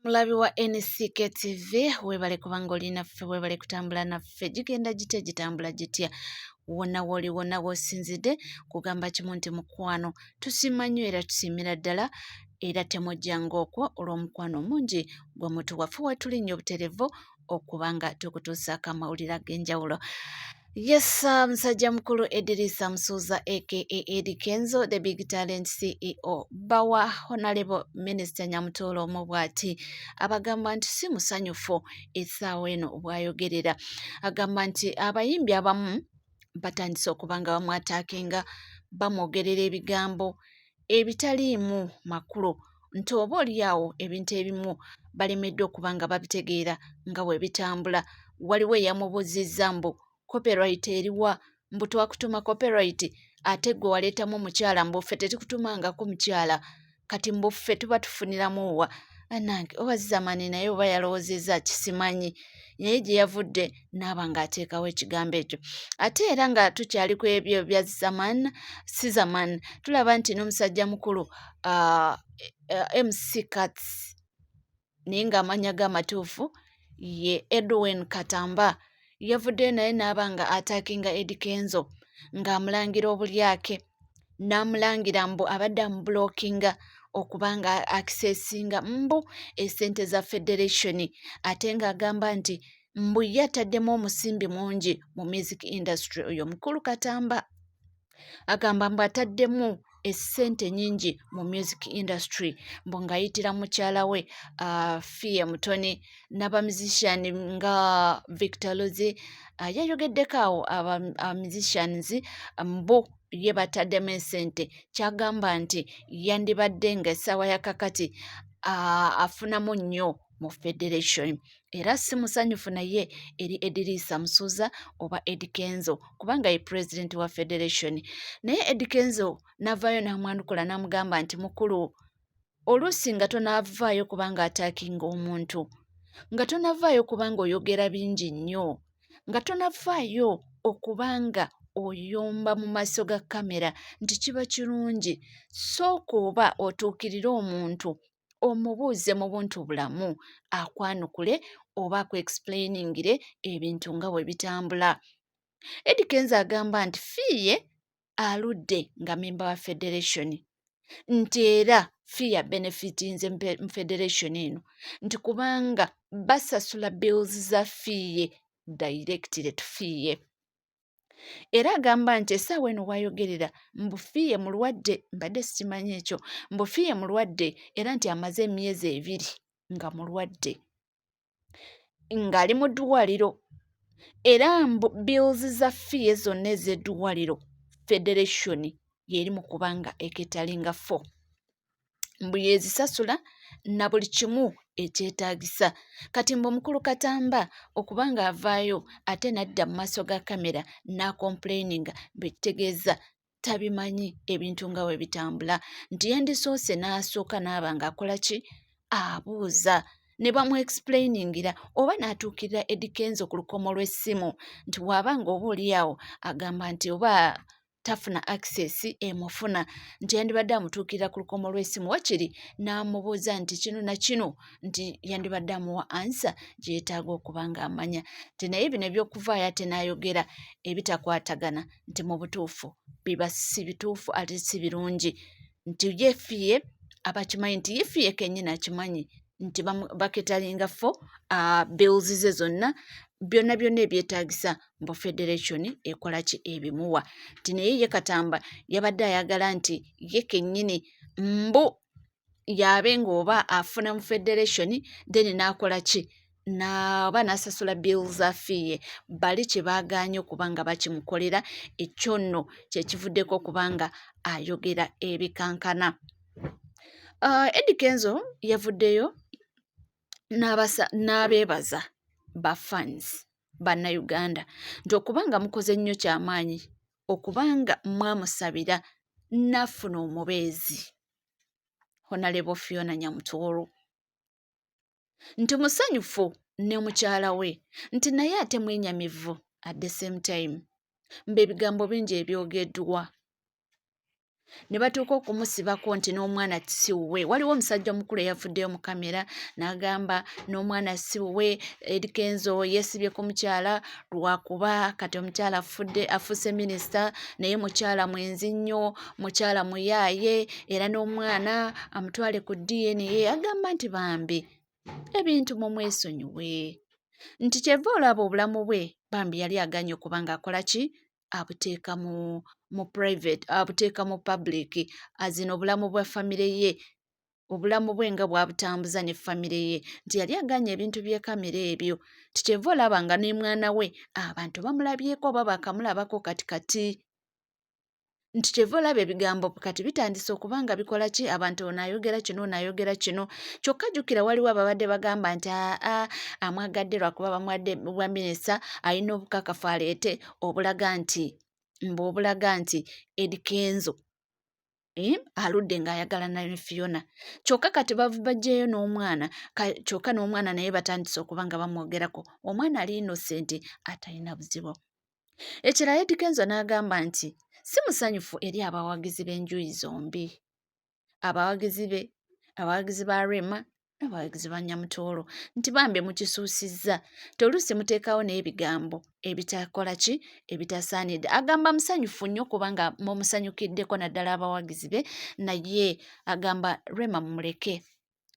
Mulabi wa NCK TV webale kubanga oli naffe webale kutambula naffe gigenda gitya gitambula gitya wonna woli wonna wosinzidde kugamba kimu nti mukwano tusiima nnyo era tusiimira ddala era temujjanga okwo olw'omukwano mungi gwe mutuwafu wetulinnya obuterevu okubanga tukutuusaako amawulire ag'enjawulo. Yes, musajja mukulu Edirisa Musuuza aka Eddie Kenzo, the big talent CEO. Bawa Honorable Minister Nyamutoolo Omubwati abagamba nti si musanyufu essaawa eno bw'ayogerera. Agamba nti abayimbi abamu batandise okubanga bamwataakinga bamwogerera ebigambo ebitaliimu makulu nti oba oliawo ebintu ebimu balemeddwe okubanga babitegeera nga bwe bitambula. Waliwo eyamubuuzizza mbu copyright eriwa mbu twakutuma copyright ate gwe waleetamu omukyala mbuffe tetikutumangako mukyala kati mbuffe tuba tufuniramu wa anange obaziza mani naye oba yalowoozezza kisimanyi naye gye yavudde naaba ng'ateekawo ekigambo ekyo. Ate era nga tukyali ku ebyo bya zaman si zaman tulaba nti n'omusajja mukulu MC Cats naye ng'amanya g'amatuufu ye Edwin Katamba yavuddeyo naye n'aba nga ataakinga Eddie Kenzo ng'amulangira obulyake n'amulangira mbu abadde amubulookinga okubanga akisesinga mbu essente za federation ate ng'agamba nti mbu ye ataddemu omusimbi mungi mu music industry. Oyo mukulu Katamba agamba mbu ataddemu essente nnyingi mu music industry mbu ng'ayitira mukyala we Fie Mutoni n'abamusician nga Victor Luzi yayogeddeko awo musicians mbu ye bataddemu essente kyagamba nti yandibadde nga essaawa ya kakati afunamu nnyo mu federation era si musanyufu naye eri Edirisa Musuuza oba Eddie Kenzo kubanga ye president wa federation. Naye Eddie Kenzo n'avaayo n'amwanukula n'amugamba nti mukulu oluusi nga tonaavaayo kubanga ataakinga omuntu nga tonavaayo kubanga oyogera bingi nnyo nga tonavaayo okubanga oyomba mu maaso ga kamera nti kiba kirungi sooka oba otuukirire omuntu omubuuze mu buntu bulamu akwanukule oba akuexplainingire ebintu nga bwe bitambula. Eddie Kenzo agamba nti Fiye aludde nga memba wa federation nti era Fiye benefitinze mu federation eno nti kubanga basasula bills za Fiye directly to Fiye. Era agamba nti essaawa eno w'ayogerera mbu Fiye mulwadde mbadde sikimanyi ekyo mbu Fiye mulwadde era nti amaze emyezi 2 nga mulwadde ng'ali mu ddwaliro era mbu bills za Fiye zonna ez'eddwaliro federation yeri mu kubanga eketalinga 4 mbu yezisasula na buli kimu ekyetaagisa. Kati mbu omukulu Katamba okubanga avaayo ate n'adda mu maaso ga kamera n'akomplaininga bekitegeeza tabimanyi ebintu nga bwe bitambula nti yandisoose n'asooka n'aba ng'akola ki abuuza ne bamu explainingira oba n'atuukirira Eddie Kenzo ku lukomo lw'essimu nti bw'abanga oba oliawo agamba nti oba tafuna access emufuna nti yandibadde amutuukirira ku lukomo lw'essimu wakiri n'amubuuza nti kino na kino nti yandibadde amuwa ansa gye yeetaaga okubanga amanya nti naye bino ebyokuvaayo ate n'ayogera ebitakwatagana nti mu butuufu biba si bituufu ate si birungi nti ye Fiye abakimanyi nti ye Fiye kennyini akimanyi nti baketalinga 4 bills ze zonna byonna byonna ebyetaagisa mbu federation ekola ki ebimuwa nti naye ye Katamba yabadde ayagala nti ye kennyini mbu yabe ng'oba afuna mu federation then n'akola ki n'aba n'asasula bills za Fiye bali kye baagaanye okubanga bakimukolera ekyo nno kye kivuddeko okubanga ayogera ebikankana. Eddie Kenzo yavuddeyo n'abeebaza ba fans bannayuganda nti okubanga mukoze nnyo kyamaanyi okubanga mwamusabira n'afuna omubeezi Honorable Fiona Nyamutoolo nti musanyufu ne mukyala we nti naye ate mwenyamivu at the same time mbe ebigambo bingi ebyogeddwa ne batuuka okumusibako nti n'omwana si wuwe. Waliwo omusajja omukulu eyavuddeyo mu kamera n'agamba n'omwana si wuwe, Eddy Kenzo yeesibye ku mukyala lwakuba kati omukyala afuuse minisita naye mukyala mwenzi nnyo, mukyala muyaaye era n'omwana amutwale ku DNA. Agamba nti bambi ebintu mumwesonyiwe, nti kyeva olaba obulamu bwe bambi yali aganye okuba ng'akola ki, abuteeka mu private, abuteeka mu public, azina obulamu bwa famire ye, obulamu bwe nga bwabutambuza ne famire ye, nti yali aganye ebintu by'ekamera ebyo. Tikyeva olaba nga ne mwana we abantu bamulabyeko oba bakamulabako kati nti kyeva olaba ebigambo kati bitandise okuba nga bikola ki, abantu ono ayogera kino, ono ayogera kino. Kyokka jjukira waliwo ababadde bagamba nti amwagadde lwakuba bamuwadde bwa minisita, alina obukakafu aleete obulaga nti Eddy Kenzo aludde ng'ayagala ne Fiona. Kyokka kati bajjeeyo n'omwana, kyokka n'omwana naye batandise okuba nga bamwogerako. Omwana ali innocent, atalina buzibu. Ekirala Eddy Kenzo n'agamba nti si musanyufu eri abawagizi b'enjuyi zombi, abawagizi be, abawagizi ba Rema n'abawagizi ba Nyamutoolo, nti bambi mukisuusizza, toluusi muteekawo n'ebigambo ebitakola ki, ebitasaanidde. Agamba musanyufu nnyo kubanga mumusanyukiddeko naddala abawagizi be, naye agamba Rema mumuleke,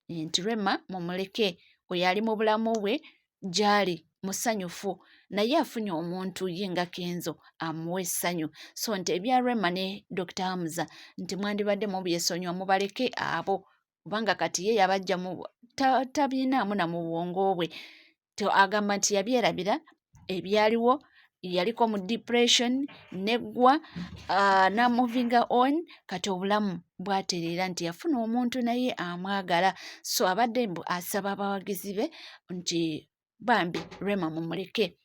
nti Rema mumuleke, oyo ali mu bulamu bwe gy'ali musanyufu, naye afunye omuntu ye nga Kenzo amuwa essanyu. So nti ebya Rema ne Dr. Hamza nti mwandibadde mubyesonyiwa, mubaleke abo kubanga kati ye yabajja mu tabiinaamu na mu bwongo bwe. Agamba nti yabyerabira ebyaliwo, yaliko mu depression neggwa n'amovinga on, kati obulamu bwatereera nti yafuna omuntu naye amwagala. So abadde asaba abawagizi be nti bambi Rema mumuleke,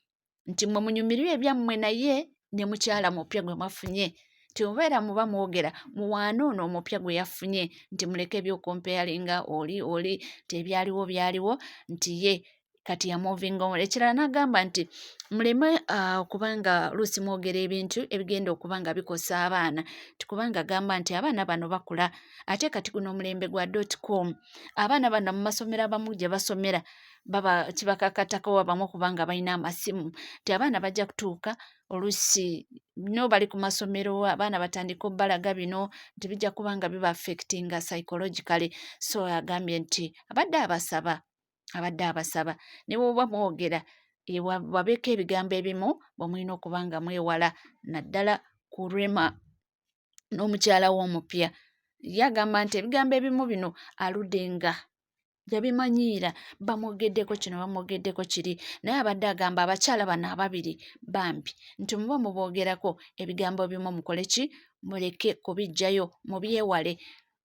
nti mwe munyumirwe ebyammwe naye ne mukyala mupya gwe mwafunye, timubeera muba mwogera muwaana ono omupya gwe yafunye, nti muleke ebyokumpeyalinga oli nti ebyaliwo byaliwo, nti ye kati yamovinga on. Ekirala n'agamba nti muleme okubanga luusi mwogera ebintu ebigenda okuba nga bikosa abaana, tikubanga agamba nti abaana bano bakula, ate kati guno omulembe gwa .com, abaana bano mu masomero abamu gye basomera baba kibakakatako abamu kubanga balina amasimu, nti abaana bajja kutuuka oluusi no bali ku masomero abaana batandika obbalaga bino nti bijja kubanga biba affectinga psychologically. So agambye nti abadde abasaba ne bwoba mwogera wabeeko ebigambo ebimu bwe mulina okuba nga mwewala, naddala ku Rema n'omukyala we omupya. Ye agamba nti ebigambo ebimu bino aludde nga yabimanyiira, bamwogeddeko kino bamwogeddeko kiri, naye abadde agamba abakyala bano ababiri bambi nti muba muboogerako ebigambo bimu mukole ki, muleke kubiggyayo, mubyewale,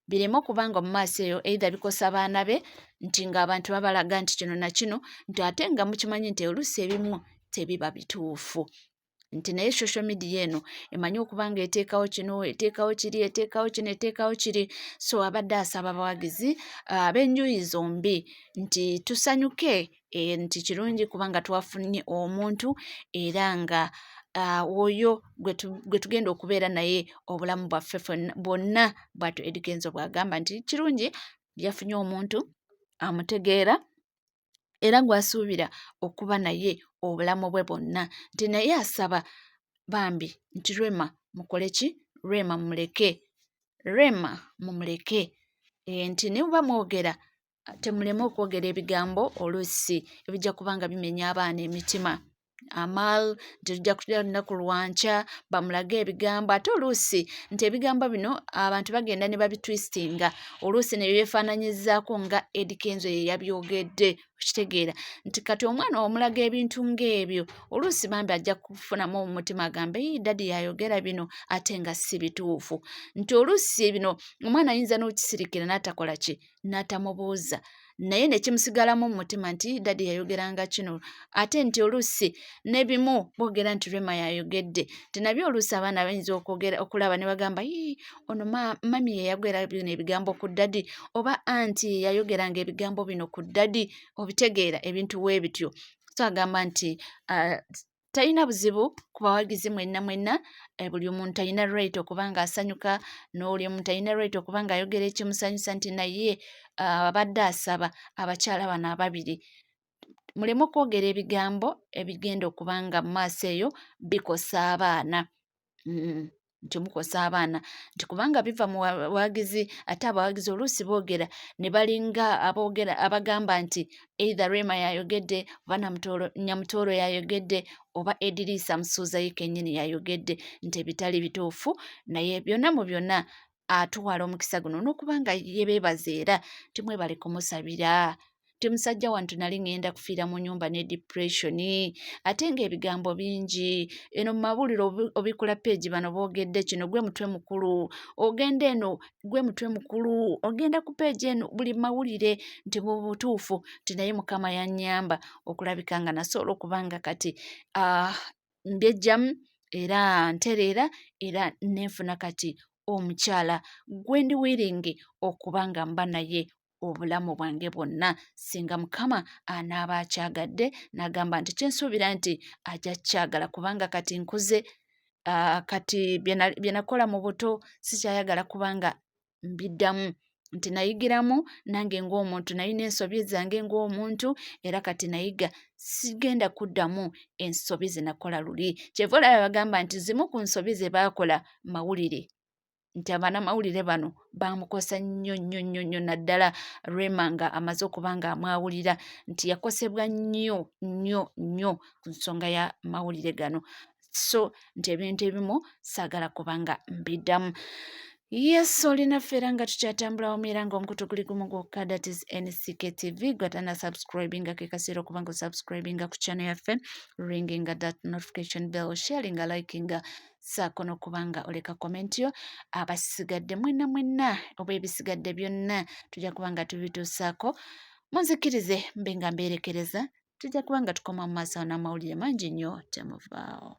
bireme okubanga mu maaso eyo either bikosa abaana be nti ng'abantu babalaga nti kino na kino, nti ate nga mukimanyi nti oluusi ebimu tebiba bituufu, nti naye social media eno emanyi okubanga eteekawo kino, eteekawo kiri, eteekawo kino, eteekawo kiri. So abadde asaba abawagizi ab'enjuyi zombi nti tusanyuke, nti kirungi kubanga twafunye omuntu era nga oyo gwe tugenda okubeera naye obulamu bwaffe bwonna, bw'atyo Eddy Kenzo bw'agamba nti kirungi yafunye omuntu amutegeera era gw'asuubira okuba naye obulamu bwe bwonna, nti naye asaba bambi nti Rema mukole ki, Rema mumuleke, Rema mumuleke, nti ne muba mwogera temuleme okwogera ebigambo oluusi ebijja kubanga bimenya abaana emitima. Amal nti tujja kugenda ku lwanca bamulage ebigambo, ate oluusi nti ebigambo bino abantu bagenda ne babitwistinga, oluusi ne byefaananyizzaako nga Eddy Kenzo ye yabyogedde, okitegeera nti kati omwana omulaga ebintu ng'ebyo oluusi bambi ajja kufunamu omutima agambe dadi yayogera bino ate nga si bituufu, nti oluusi bino omwana ayinza n'okisirikira n'atakola ki, n'atamubuuza, naye ne kimusigalamu mu mutima nti dadi yayogeranga kino, ate nti oluusi n'ebimu boogera nti Rema yayogedde, nti nabyo oluusi abaana bayinza okulaba ne bagamba ono mami ye yayogera bino ebigambo ku dadi, oba anti yayogeranga ebigambo bino ku dadi, obitegeera ebintu bwe bityo. So agamba nti talina buzibu ku bawagizi mwenna buli omuntu alina right okuba nga asanyuka n'oli omuntu alina right okuba nga ayogera ekimusanyusa nti naye abadde asaba abakyala bano ababiri muleme okwogera ebigambo ebigenda okuba nga mu maaso eyo bikosa abaana nti mukosa abaana nti kubanga biva mu bawagizi ate abawagizi oluusi boogera ne balinga abagamba nti either Rema yayogedde oba Nyamutoolo yayogedde oba Edrisa Musuuza ye kennyini yayogedde nti ebitali bituufu naye byonna mu byonna atuwala omukisa guno n'okuba nga yebeebaza era timwebale kumusabira ti musajja wantu nali ngenda kufiira mu nyumba ne depressioni ate ng'ebigambo bingi eno mu mawulire obikula peegi bano boogedde kino gwe mutwe mukulu ogenda eno gwe mutwe mukulu ogenda ku peegi eno buli mawulire nti mu butuufu nti naye Mukama yannyamba okulabika nga nasobola okuba nga kati mbyejjamu era ntereera era nenfuna kati omukyala gwe ndi wiringi okuba nga mba naye obulamu bwange bwonna singa Mukama anaaba akyagadde n'agamba nti kyensuubira nti ajja kyagala kubanga kati nkuze kati bye nakola mu buto sikyayagala kubanga mbiddamu nti nayigiramu nange ng'omuntu nalina ensobi zange ng'omuntu era kati nayiga sigenda kuddamu ensobi ze nakola luli kyeva olaba bagamba nti zimu ku nsobi ze baakola mawulire nti abanamawulire bano bamukosa nnyo naddala Rema nga amaze okuba nga amwawulira nti yakosebwa nnyo ku nsonga ya mawulire gano so nti ebintu ebimu saagala kubanga mbiddamu yes olinaffe era nga tukyatambula wamu era ng'omukutu guli gumu gwokka that is NCK TV gwatana subscribinga kekasiira okuba nga osubscribinga ku channel yaffe ringinga that notification bell sharinga likinga saako n'okuba nga oleka comment yo abasigadde mwenna oba ebisigadde byonna tujja kuba nga tubituusaako munzikirize mbe nga mbeerekereza tujja kuba nga tukoma mu maaso n'amawulire mangi nnyo temuvaawo.